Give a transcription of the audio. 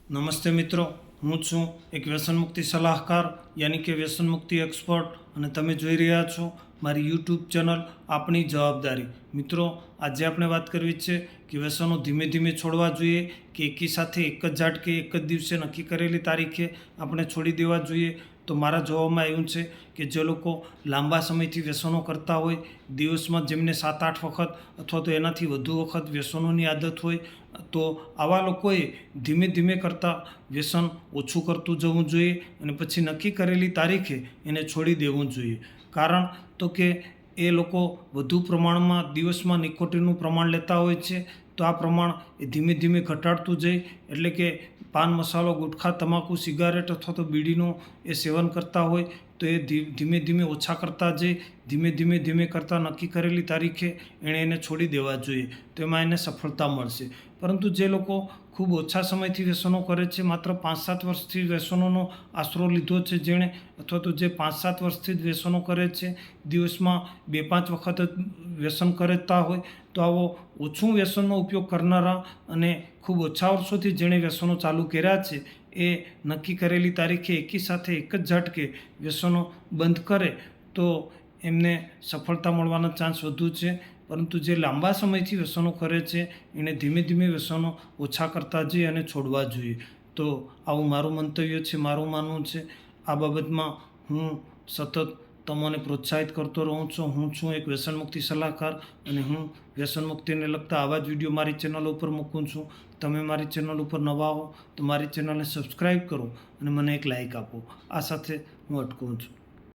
નમસ્તે મિત્રો, હું છું એક વ્યસન મુક્તિ સલાહકાર યાની કે વ્યસન મુક્તિ એક્સપર્ટ અને તમે જોઈ રહ્યા છો મારી યુટ્યુબ ચેનલ આપણી જવાબદારી. મિત્રો, આજે આપણે વાત કરવી છે કે વ્યસનો ધીમે ધીમે છોડવા જોઈએ કે એકી સાથે એક જ ઝાટકે એક જ દિવસે નક્કી કરેલી તારીખે આપણે છોડી દેવા જોઈએ. તો મારા જવાબમાં એવું છે કે જે લોકો લાંબા સમયથી વ્યસનો કરતા હોય, દિવસમાં જેમને 7-8 વખત અથવા તો એનાથી વધુ વખત વ્યસનોની આદત હોય, તો આવા લોકોએ ધીમે ધીમે કરતાં વ્યસન ઓછું કરતું જવું જોઈએ અને પછી નક્કી કરેલી તારીખે એને છોડી દેવું જોઈએ. કારણ તો કે એ લોકો વધુ પ્રમાણમાં દિવસમાં નિકોટિનનું પ્રમાણ લેતા હોય છે, તો આ પ્રમાણ એ ધીમે ધીમે ઘટાડતું જાય. એટલે કે પાન મસાલો, ગુટખા, તમાકુ, સિગારેટ અથવા તો બીડીનું એ સેવન કરતા હોય તો એ ધીમે ધીમે ઓછા કરતા જાય. ધીમે કરતાં નક્કી કરેલી તારીખે એણે એને છોડી દેવા જોઈએ, તો એમાં એને સફળતા મળશે. પરંતુ જે લોકો ખૂબ ઓછા સમયથી વ્યસનો કરે છે, માત્ર 5-7 વર્ષથી વ્યસનોનો આશરો લીધો છે જેણે, અથવા તો જે 5-7 વર્ષથી જ વ્યસનો કરે છે, દિવસમાં 2-5 વખત જ વ્યસન કરતા હોય, તો આવો ઓછું વ્યસનનો ઉપયોગ કરનારા અને ખૂબ ઓછા વર્ષોથી જેણે વ્યસનો ચાલુ કર્યા છે એ નક્કી કરેલી તારીખે એકી સાથે એક જ ઝાટકે વ્યસનો બંધ કરે તો એમને સફળતા મળવાનો ચાન્સ વધુ છે. પરંતુ જે લાંબા સમયથી વ્યસનો કરે છે એણે ધીમે ધીમે વ્યસનો ઓછા કરતા જઈ અને છોડવા જોઈએ. તો આવું મારું મંતવ્ય છે, મારું માનવું છે. આ બાબતમાં હું સતત તમને પ્રોત્સાહિત કરતો રહું છું. હું છું એક વ્યસન મુક્તિ સલાહકાર અને હું વ્યસન મુક્તિને લગતા આવા જ વિડીયો મારી ચેનલ ઉપર મૂકું છું. તમે મારી ચેનલ ઉપર નવા હો તો મારી ચેનલને સબસ્ક્રાઈબ કરો અને મને એક લાઇક આપો. આ સાથે હું અટકું છું.